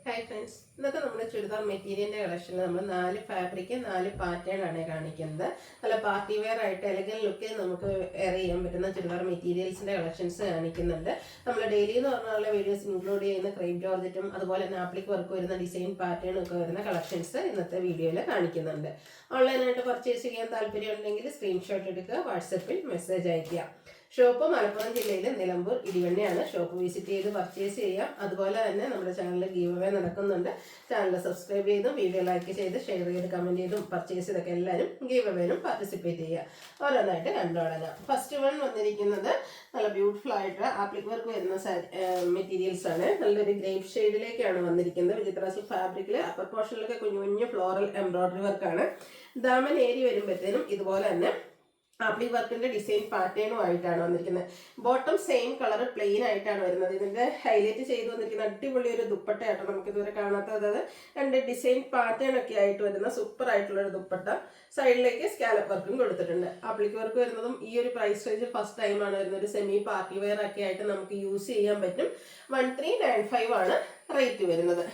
Hi friends, ഇന്നത്തെ നമ്മുടെ ചുരിദാർ മെറ്റീരിയലിൻ്റെ കളക്ഷനിൽ നമ്മൾ 4 ഫാബ്രിക് 4 പാറ്റേൺ ആണ് കാണിക്കുന്നത്. നല്ല പാർട്ടി വെയർ ആയിട്ട് എലഗൻ ലുക്കിൽ നമുക്ക് വെയർ ചെയ്യാൻ പറ്റുന്ന ചുരിദാർ മെറ്റീരിയൽസിൻ്റെ കളക്ഷൻസ് കാണിക്കുന്നുണ്ട്. നമ്മൾ ഡെയിലി എന്ന് പറഞ്ഞാൽ വീഡിയോസ് ഇൻക്ലൂഡ് ചെയ്യുന്ന ക്രേപ്പ് ജോർജറ്റും അതുപോലെ തന്നെ ആപ്ലിക് വർക്ക് വരുന്ന ഡിസൈൻ പാറ്റേൺ ഒക്കെ വരുന്ന കളക്ഷൻസ് ഇന്നത്തെ വീഡിയോയിൽ കാണിക്കുന്നുണ്ട്. ഓൺലൈനായിട്ട് പർച്ചേസ് ചെയ്യാൻ താല്പര്യമുണ്ടെങ്കിൽ സ്ക്രീൻഷോട്ട് എടുക്കുക, വാട്സപ്പിൽ മെസ്സേജ് അയയ്ക്കുക. ഷോപ്പ് മലപ്പുറം ജില്ലയിലെ നിലമ്പൂർ ഇടിവണ്ണയാണ്. ഷോപ്പ് വിസിറ്റ് ചെയ്ത് പർച്ചേസ് ചെയ്യാം. അതുപോലെ തന്നെ നമ്മുടെ ചാനലിൽ ഗീവ് അവേ നടക്കുന്നുണ്ട്. ചാനൽ സബ്സ്ക്രൈബ് ചെയ്തും വീഡിയോ ലൈക്ക് ചെയ്ത് ഷെയർ ചെയ്ത് കമൻറ്റ് ചെയ്തും പർച്ചേസ് ചെയ്തൊക്കെ എല്ലാവരും ഗീവ് അവേനും പാർട്ടിസിപ്പേറ്റ് ചെയ്യുക. ഓരോന്നായിട്ട് കണ്ടു തുടങ്ങാം. ഫസ്റ്റ് വൺ വന്നിരിക്കുന്നത് നല്ല ബ്യൂട്ടിഫുൾ ആയിട്ട് ആപ്ലിക് വർക്ക് വരുന്ന മെറ്റീരിയൽസ് ആണ്. നല്ലൊരു ഗ്രേപ്പ് ഷെയ്ഡിലേക്കാണ് വന്നിരിക്കുന്നത്. വിചിത്ര ഫാബ്രിക്കിൽ അപ്പർ പോർഷനിലൊക്കെ കുഞ്ഞു കുഞ്ഞു ഫ്ലോറൽ എംബ്രോയിഡറി വർക്കാണ്. ദാമൻ ഏരി വരുമ്പോഴത്തേനും ഇതുപോലെ തന്നെ ആപ്ലിക് വർക്കിന്റെ ഡിസൈൻ പാറ്റേണും ആയിട്ടാണ് വന്നിരിക്കുന്നത്. ബോട്ടം സെയിം കളർ പ്ലെയിൻ ആയിട്ടാണ് വരുന്നത്. ഇതിന്റെ ഹൈലൈറ്റ് ചെയ്ത് വന്നിരിക്കുന്ന അടിപൊളി ഒരു ദുപ്പട്ടയാട്ടോ. നമുക്ക് ഇതുവരെ കാണാത്തത് രണ്ട് ഡിസൈൻ പാറ്റേൺ ഒക്കെ ആയിട്ട് വരുന്ന സൂപ്പർ ആയിട്ടുള്ള ഒരു ദുപ്പട്ട. സൈഡിലേക്ക് സ്കാലപ്പ് വർക്കും കൊടുത്തിട്ടുണ്ട്. ആപ്ലിക് വർക്ക് വരുന്നതും ഈ ഒരു പ്രൈസ് റേഞ്ച് ഫസ്റ്റ് ടൈമാണ് വരുന്നത്. ഒരു സെമി പാർട്ടി വെയർ ഒക്കെ ആയിട്ട് നമുക്ക് യൂസ് ചെയ്യാൻ പറ്റും. 1395 ആണ് റേറ്റ് വരുന്നത്.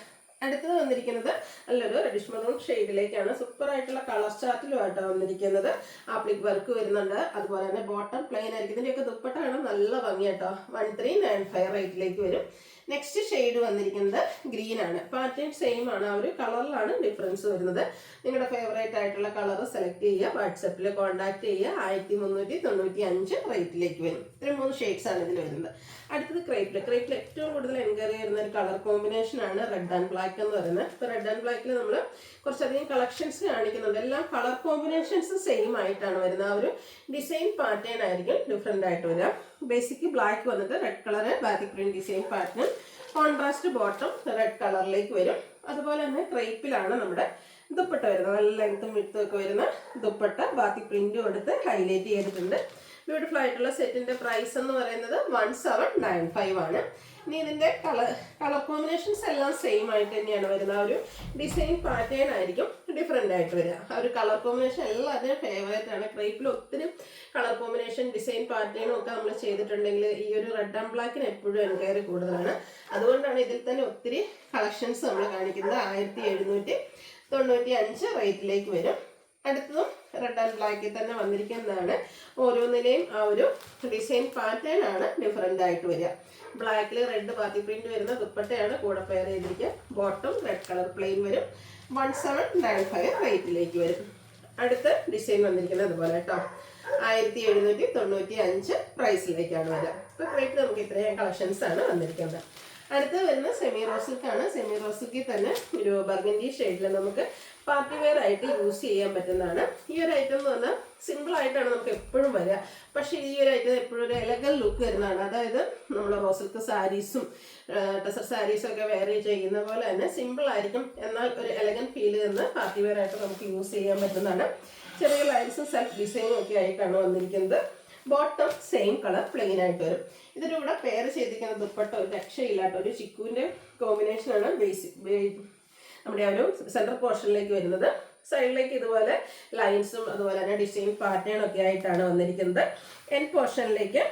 അടുത്തത് വന്നിരിക്കുന്നത് നല്ലൊരു റെഡിഷ് മെറൂൺ ഷെയ്ഡിലേക്കാണ്. സൂപ്പർ ആയിട്ടുള്ള കളർ ചാർട്ടിലുമായിട്ടാണ് വന്നിരിക്കുന്നത്. ആപ്ലിക് വർക്ക് വരുന്നുണ്ട്. അതുപോലെ തന്നെ ബോട്ടം പ്ലെയിൻ ആയിരിക്കും. ഇതിൻ്റെയൊക്കെ ദുപ്പട്ട കാണാൻ നല്ല ഭംഗിയാട്ടോ. 1395 റേറ്റിലേക്ക് വരും. നെക്സ്റ്റ് ഷെയ്ഡ് വന്നിരിക്കുന്നത് ഗ്രീൻ ആണ്. പാറ്റേൺ സെയിം ആണ്, ആ ഒരു കളറിലാണ് ഡിഫറൻസ് വരുന്നത്. നിങ്ങളുടെ ഫേവറേറ്റ് ആയിട്ടുള്ള കളർ സെലക്ട് ചെയ്യുക, വാട്സപ്പിൽ കോൺടാക്ട് ചെയ്യുക. 1395 റേറ്റിലേക്ക് വരും. ഇത്രയും 3 ഷെയ്ഡ്സ് ആണ് ഇതിൽ വരുന്നത്. അടുത്തത് ക്രേപ്പിൽ ഏറ്റവും കൂടുതൽ എൻക്വയറി ചെയ്യുന്ന ഒരു കളർ കോമ്പിനേഷൻ ആണ് റെഡ് ആൻഡ് ബ്ലാക്ക് എന്ന് പറയുന്നത്. ഇപ്പോൾ റെഡ് ആൻഡ് ബ്ലാക്കിൽ നമ്മൾ കുറച്ചധികം കളക്ഷൻസ് കാണിക്കുന്നുണ്ട്. എല്ലാം കളർ കോമ്പിനേഷൻസ് സെയിം ആയിട്ടാണ് വരുന്നത്. ആ ഒരു ഡിസൈൻ പാറ്റേൺ ആയിരിക്കും ഡിഫറെൻ്റ് ആയിട്ട് വരിക. ബേസിക് ബ്ലാക്ക് വന്നിട്ട് red colour batik print design pattern, contrast bottom red കളറിലേക്ക് വരും. അതുപോലെ തന്നെ ക്രേപ്പിലാണ് നമ്മുടെ ദുപ്പട്ട വരുന്നത്. നല്ല ലെങ്ത്തും വിഡ്ത്തും ഒക്കെ വരുന്ന ദുപ്പട്ട ബാത്തിക് പ്രിന്റ് കൊടുത്ത് ഹൈലൈറ്റ് ചെയ്തിട്ടുണ്ട്. ബ്യൂട്ടിഫുൾ ആയിട്ടുള്ള സെറ്റിന്റെ പ്രൈസ് എന്ന് പറയുന്നത് 1795 ആണ്. ഇനി ഇതിന്റെ കളർ കോമ്പിനേഷൻസ് എല്ലാം സെയിം ആയിട്ട് തന്നെയാണ് വരുന്നത്. ആ ഒരു ഡിസൈൻ പാറ്റേൺ ആയിരിക്കും ഡിഫറെൻ്റ് ആയിട്ട് വരിക. ആ ഒരു കളർ കോമ്പിനേഷൻ എല്ലാവരുടെയും ഫേവറേറ്റ് ആണ്. ക്രേപ്പിൽ ഒത്തിരി കളർ കോമ്പിനേഷൻ ഡിസൈൻ പാറ്റേണും ഒക്കെ നമ്മൾ ചെയ്തിട്ടുണ്ടെങ്കിൽ ഈ ഒരു റെഡ് ആൻഡ് ബ്ലാക്കിന് എപ്പോഴും എൻക്വയറി കൂടുതലാണ്. അതുകൊണ്ടാണ് ഇതിൽ തന്നെ ഒത്തിരി കളക്ഷൻസ് നമ്മൾ കാണിക്കുന്നത്. 1795 റേറ്റിലേക്ക് വരും. അടുത്തതും റെഡ് ആൻഡ് ബ്ലാക്കിൽ തന്നെ വന്നിരിക്കുന്നതാണ്. ഓരോന്നിലെയും ആ ഒരു ഡിസൈൻ പാറ്റേൺ ആണ് ഡിഫറെൻ്റ് ആയിട്ട് വരിക. ബ്ലാക്കിൽ റെഡ് പാത്തി പ്രിന്റ് വരുന്ന ദുപ്പട്ടയാണ് കൂടെ പെയർ ചെയ്തിരിക്കുക. ബോട്ടം റെഡ് കളർ പ്ലെയിൻ വരും. 1795 റേറ്റിലേക്ക് വരും. അടുത്ത ഡിസൈൻ വന്നിരിക്കുന്നത് അതുപോലെ കേട്ടോ. 1795 പ്രൈസിലേക്കാണ് വരിക. ഇപ്പോൾ റേറ്റ് നമുക്ക് ഇത്രയും കളക്ഷൻസ് ആണ് വന്നിരിക്കുന്നത്. അടുത്ത് വരുന്ന സെമി റോസിൽക്കാണ്. സെമി റോസിൽക്കിൽ തന്നെ ഒരു ബർഗൻഡി ഷെയ്ഡിൽ നമുക്ക് പാർട്ടി വെയർ ആയിട്ട് യൂസ് ചെയ്യാൻ പറ്റുന്നതാണ്. ഈ ഒരു ഐറ്റം എന്ന് പറഞ്ഞാൽ സിമ്പിൾ ആയിട്ടാണ് നമുക്ക് എപ്പോഴും വരിക. പക്ഷേ ഈ ഒരു ഐറ്റം എപ്പോഴും ഒരു എലഗൻ ലുക്ക് വരുന്നതാണ്. അതായത് നമ്മൾ റോസിൽക്ക് സാരീസും ടെസർ സാരീസും ഒക്കെ വെയർ ചെയ്യുന്ന പോലെ തന്നെ സിമ്പിൾ ആയിരിക്കും, എന്നാൽ ഒരു എലഗൻ ഫീൽ ചെയ്യുന്ന പാർട്ടി വെയർ ആയിട്ട് നമുക്ക് യൂസ് ചെയ്യാൻ പറ്റുന്നതാണ്. ചെറിയ ലൈൻസും സെൽഫ് ഡിസൈനും ഒക്കെ ആയിട്ടാണ് വന്നിരിക്കുന്നത്. ബോട്ടം സെയിം കളർ പ്ലെയിൻ ആയിട്ട് വരും. ഇതിൻ്റെ കൂടെ പെയർ ചെയ്തിരിക്കുന്ന ദുപ്പട്ട ഒരു രക്ഷയില്ലാത്ത ഒരു ചിക്കുവിൻ്റെ കോമ്പിനേഷനാണ് നമ്മുടെ ആ ഒരു സെൻട്രൽ പോർഷനിലേക്ക് വരുന്നത്. സൈഡിലേക്ക് ഇതുപോലെ ലൈൻസും അതുപോലെ തന്നെ ഡിസൈൻ പാറ്റേൺ ഒക്കെ ആയിട്ടാണ് വന്നിരിക്കുന്നത്. എൻ പോർഷനിലേക്ക്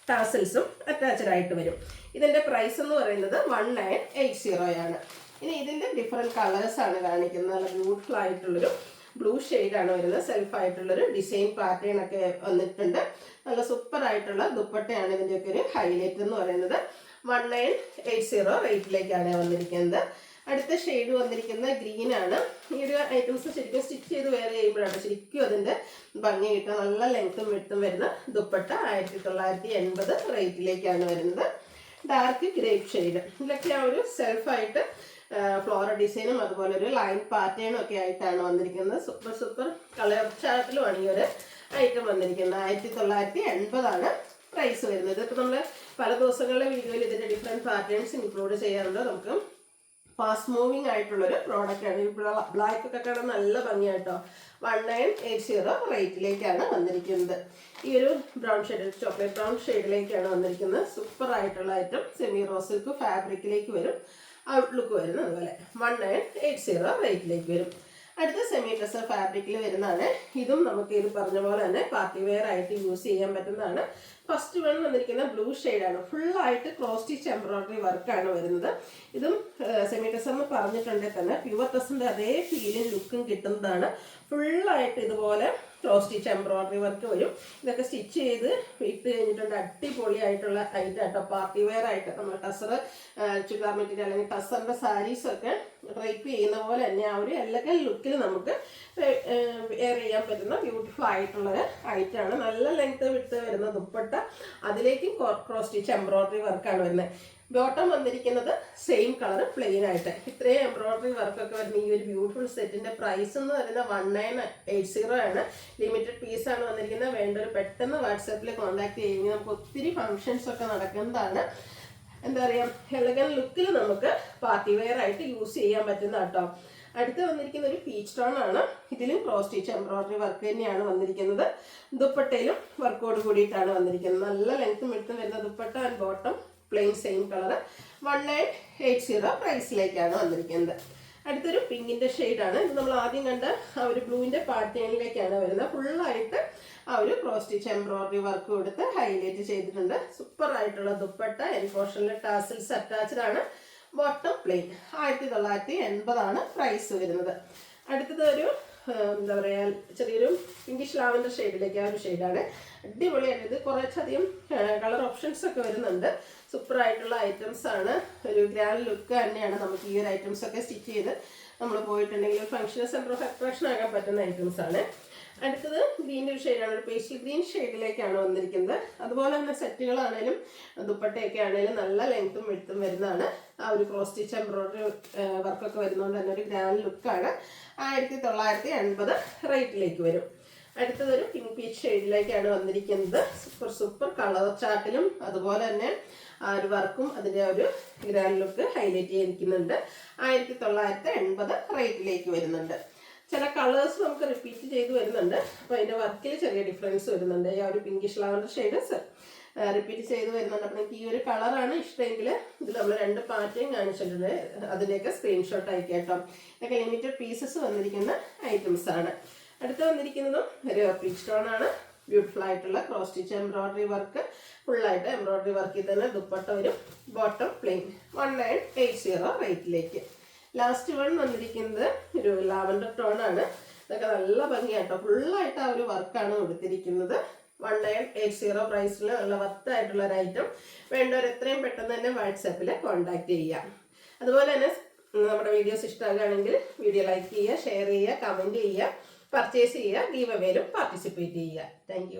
ടാസൽസും അറ്റാച്ച്ഡ് ആയിട്ട് വരും. ഇതിൻ്റെ പ്രൈസ് എന്ന് പറയുന്നത് 1980 ആണ്. ഇനി ഇതിൻ്റെ ഡിഫറെൻറ്റ് കളേഴ്സാണ് കാണിക്കുന്നത്. നല്ല ബ്യൂട്ടിഫുൾ ആയിട്ടുള്ളൊരു ബ്ലൂ ഷെയ്ഡാണ് വരുന്നത്. സെൽഫായിട്ടുള്ളൊരു ഡിസൈൻ പാറ്റേൺ ഒക്കെ വന്നിട്ടുണ്ട്. നല്ല സൂപ്പർ ആയിട്ടുള്ള ദുപ്പട്ടയാണ് ഇതിൻ്റെയൊക്കെ ഒരു ഹൈലൈറ്റ് എന്ന് പറയുന്നത്. 1980 റേറ്റിലേക്കാണ് വന്നിരിക്കുന്നത്. അടുത്ത ഷെയ്ഡ് വന്നിരിക്കുന്ന ഗ്രീൻ ആണ്. ഈ ഒരു ഐറ്റംസ് ശരിക്കും സ്റ്റിച്ച് ചെയ്ത് വെയർ ചെയ്യുമ്പോഴാണ് ശരിക്കും അതിൻ്റെ ഭംഗി കിട്ടുക. നല്ല ലെങ്ത്തും വിഡ്ത്തും വരുന്ന ദുപ്പട്ട 1980 റേറ്റിലേക്കാണ് വരുന്നത്. Dark grape shade. ഇതിലൊക്കെ ആ ഒരു സെൽഫായിട്ട് ഫ്ലോറൽ ഡിസൈനും അതുപോലെ ഒരു ലൈൻ പാറ്റേണും ഒക്കെ ആയിട്ടാണ് വന്നിരിക്കുന്നത്. സൂപ്പർ കളർ ചാർട്ടിലുമാണ് ഈ ഒരു ഐറ്റം വന്നിരിക്കുന്നത്. 1980 ആണ് പ്രൈസ് വരുന്നത്. ഇപ്പോൾ നമ്മൾ പല ദിവസങ്ങളിലെ വീഡിയോയിൽ ഇതിൻ്റെ ഡിഫറെൻറ്റ് പാറ്റേൺസ് ഇൻക്ലൂഡ് ചെയ്യാറുണ്ട്. നമുക്ക് ഫാസ്റ്റ് മൂവിങ് ആയിട്ടുള്ളൊരു പ്രോഡക്റ്റാണ്. ഈ ബ്ലാക്ക് ഒക്കെ കാണാൻ നല്ല ഭംഗിയായിട്ടോ. 1980 റേറ്റിലേക്കാണ് വന്നിരിക്കുന്നത്. ഈ ഒരു ബ്രൗൺ ഷെയ്ഡ്, ചോക്ലേറ്റ് ബ്രൗൺ ഷെയ്ഡിലേക്കാണ് വന്നിരിക്കുന്നത്. സൂപ്പർ ആയിട്ടുള്ള ഐറ്റം. സെമി റോസിൽക്ക് ഫാബ്രിക്കിലേക്ക് വരും. ഔട്ട്ലുക്ക് വരുന്നത് അതുപോലെ 1980 റേറ്റിലേക്ക് വരും. അടുത്ത സെമി ടെസർ ഫാബ്രിക്കിൽ വരുന്നതാണ്. ഇതും നമുക്ക് ഇത് പറഞ്ഞ പോലെ തന്നെ പാർട്ടി വെയർ ആയിട്ട് യൂസ് ചെയ്യാൻ പറ്റുന്നതാണ്. ഫസ്റ്റ് വൺ വന്നിരിക്കുന്ന ബ്ലൂ ഷെയ്ഡാണ്. ഫുള്ളായിട്ട് ക്രോസ് സ്റ്റിച്ച് എംബ്രോയിഡറി വർക്കാണ് വരുന്നത്. ഇതും സെമി ടെസർ എന്ന് പറഞ്ഞിട്ടുണ്ടെങ്കിൽ തന്നെ പ്യുവർ ടെസറിൻ്റെ അതേ ഫീലും ലുക്കും കിട്ടുന്നതാണ്. ഫുള്ളായിട്ട് ഇതുപോലെ ക്രോസ് സ്റ്റിച്ച് എംബ്രോയിഡറി വർക്ക് വരും. ഇതൊക്കെ സ്റ്റിച്ച് ചെയ്ത് ഇട്ട് കഴിഞ്ഞിട്ടുണ്ട് അടിപൊളിയായിട്ടുള്ള ഐറ്റം കേട്ടോ. പാർട്ടി വെയർ ആയിട്ട് നമ്മൾ ടസർ ചുരിദാർ മെറ്റീരിയൽ അല്ലെങ്കിൽ ടസറിൻ്റെ സാരീസൊക്കെ ഡ്രൈപ്പ് ചെയ്യുന്ന പോലെ തന്നെ ആ ഒരു എലഗൻ ലുക്കിൽ നമുക്ക് വെയർ ചെയ്യാൻ പറ്റുന്ന ബ്യൂട്ടിഫുൾ ആയിട്ടുള്ള ഐറ്റമാണ്. നല്ല ലെങ്ത് വിട്ട് വരുന്ന ദുപ്പട്ട, അതിലേക്കും ക്രോസ് സ്റ്റിച്ച് എംബ്രോയിഡറി വർക്കാണ് വരുന്നത്. ബോട്ടം വന്നിരിക്കുന്നത് സെയിം കളർ പ്ലെയിൻ ആയിട്ട്. ഇത്രയും എംബ്രോയിഡറി വർക്കൊക്കെ വരുന്ന ഈ ഒരു ബ്യൂട്ടിഫുൾ സെറ്റിന്റെ പ്രൈസ് എന്ന് പറയുന്നത് 1980 ആണ്. ലിമിറ്റഡ് പീസാണ് വന്നിരിക്കുന്നത്. വേണ്ടൊരു പെട്ടെന്ന് വാട്സാപ്പിൽ കോൺടാക്ട് ചെയ്യുമെങ്കിൽ നമുക്ക് ഒത്തിരി ഫങ്ഷൻസ് ഒക്കെ നടക്കുന്നതാണ്. എന്താ പറയുക, എലഗൻ ലുക്കിൽ നമുക്ക് പാർട്ടി വെയർ ആയിട്ട് യൂസ് ചെയ്യാൻ പറ്റുന്ന കേട്ടോ. അടുത്ത് വന്നിരിക്കുന്ന ഒരു പീച്ച് ടോൺ ആണ്. ഇതിലും ക്രോസ് സ്റ്റിച്ച് എംബ്രോയിഡറി വർക്ക് തന്നെയാണ് വന്നിരിക്കുന്നത്. ദുപ്പട്ടയിലും വർക്കോട് കൂടിയിട്ടാണ് വന്നിരിക്കുന്നത്. നല്ല ലെങ്ത്തും വിട്ടും വരുന്ന dupatta and bottom plain same colour 1980 പ്രൈസിലേക്കാണ് വന്നിരിക്കുന്നത്. അടുത്തൊരു പിങ്കിൻ്റെ ഷെയ്ഡാണ്. ഇത് നമ്മൾ ആദ്യം കണ്ട ആ ഒരു ബ്ലൂവിൻ്റെ പാറ്റേണിലേക്കാണ് വരുന്നത്. ഫുള്ളായിട്ട് ആ ഒരു ക്രോസ് സ്റ്റിച്ച് എംബ്രോയിഡറി വർക്ക് കൊടുത്ത് ഹൈലൈറ്റ് ചെയ്തിട്ടുണ്ട്. സൂപ്പർ ആയിട്ടുള്ള ദുപ്പട്ട, എൻ പോർഷനിലെ ടാസിൽസ് അറ്റാച്ച്ഡ് ആണ്. ബോട്ടം പ്ലെയിൻ 1980 പ്രൈസ് വരുന്നത്. അടുത്തത് ഒരു എന്താ പറയുക, ചെറിയൊരു പിങ്കിഷ് ലാവൻഡർ ഷെയ്ഡിലേക്ക് ആ ഒരു ഷെയ്ഡാണ്. അടിപൊളിയായിട്ട് ഇത് കുറച്ചധികം കളർ ഓപ്ഷൻസ് ഒക്കെ വരുന്നുണ്ട്. സൂപ്പർ ആയിട്ടുള്ള ഐറ്റംസ് ആണ്. ഒരു ഗ്രാൻഡ് ലുക്ക് തന്നെയാണ് നമുക്ക് ഈ ഒരു ഐറ്റംസ് ഒക്കെ സ്റ്റിച്ച് ചെയ്ത് നമ്മൾ പോയിട്ടുണ്ടെങ്കിൽ ഫംഗ്ഷൻ സെൻറ്റർ ഓഫ് അട്രാക്ഷൻ ആകാൻ പറ്റുന്ന ഐറ്റംസ് ആണ്. അടുത്തത് ഗ്രീൻ്റെ ഒരു ഷെയ്ഡാണ്. ഒരു പേസ്റ്റൽ ഗ്രീൻ ഷെയ്ഡിലേക്കാണ് വന്നിരിക്കുന്നത്. അതുപോലെ തന്നെ സെറ്റുകളാണേലും ദുപ്പട്ടയൊക്കെ ആണെങ്കിലും നല്ല ലെങ്ത്തും വിഡ്ത്തും വരുന്നതാണ്. ആ ഒരു ക്രോസ് സ്റ്റിച്ച് എംബ്രോയിഡറി വർക്കൊക്കെ വരുന്നതുകൊണ്ട് തന്നെ ഒരു ഗ്രാൻഡ് ലുക്കാണ്. 1980 റേറ്റിലേക്ക് വരും. അടുത്തതൊരു പിങ്ക് പീച്ച് ഷെയ്ഡിലേക്കാണ് വന്നിരിക്കുന്നത്. സൂപ്പർ കളർ ചാർട്ടിലും അതുപോലെ തന്നെ ആ ഒരു വർക്കും അതിൻ്റെ ഒരു ഗ്രാൻഡ് ലുക്ക് ഹൈലൈറ്റ് ചെയ്തിരിക്കുന്നുണ്ട്. 1980 റേറ്റിലേക്ക് വരുന്നുണ്ട്. ചില കളേഴ്സ് നമുക്ക് റിപ്പീറ്റ് ചെയ്ത് വരുന്നുണ്ട്. അപ്പോൾ അതിൻ്റെ വർക്കിൽ ചെറിയ ഡിഫറൻസ് വരുന്നുണ്ട്. ഈ ഒരു പിങ്കിഷ് ലാവൻഡർ ഷെയ്ഡ് റിപ്പീറ്റ് ചെയ്ത് വരുന്നുണ്ട്. അപ്പോൾ നിങ്ങൾക്ക് ഈ ഒരു കളറാണ് ഇഷ്ടമെങ്കിൽ ഇതിൽ നമ്മൾ 2 പാറ്റേൺ കാണിച്ചിട്ടുണ്ട്. അതിൻ്റെയൊക്കെ സ്ക്രീൻഷോട്ട് അയക്കാം കേട്ടോ. ഇതൊക്കെ ലിമിറ്റഡ് പീസസ് വന്നിരിക്കുന്ന ഐറ്റംസ് ആണ്. അടുത്ത് വന്നിരിക്കുന്നതും ഒരു പീച്ച് സ്റ്റോൺ ആണ്. ബ്യൂട്ടിഫുൾ ആയിട്ടുള്ള ക്രോസ് സ്റ്റിച്ച് എംബ്രോയിഡറി വർക്ക്, ഫുള്ളായിട്ട് എംബ്രോയിഡറി വർക്കിൽ തന്നെ ദുപ്പട്ട വരും. ബോട്ടം പ്ലെയിൻ 1980 റേറ്റിലേക്ക്. ലാസ്റ്റ് വൺ വന്നിരിക്കുന്നത് ഒരു ലാവൻഡർ ടോൺ ആണ്. ഇതൊക്കെ നല്ല ഭംഗിയാട്ടോ. ഫുള്ളായിട്ട് ആ ഒരു വർക്കാണ് കൊടുത്തിരിക്കുന്നത്. 1980 പ്രൈസിൽ നല്ല വർത്തായിട്ടുള്ള ഒരു ഐറ്റം. വേണ്ടവർ എത്രയും പെട്ടെന്ന് തന്നെ വാട്സാപ്പിൽ കോൺടാക്ട് ചെയ്യാം. അതുപോലെ തന്നെ നമ്മുടെ വീഡിയോസ് ഇഷ്ടമാകുകയാണെങ്കിൽ വീഡിയോ ലൈക്ക് ചെയ്യുക, ഷെയർ ചെയ്യുക, കമൻറ്റ് ചെയ്യുക, പർച്ചേസ് ചെയ്യുക, ഗീവ് അവേയിലും പാർട്ടിസിപ്പേറ്റ് ചെയ്യുക. താങ്ക്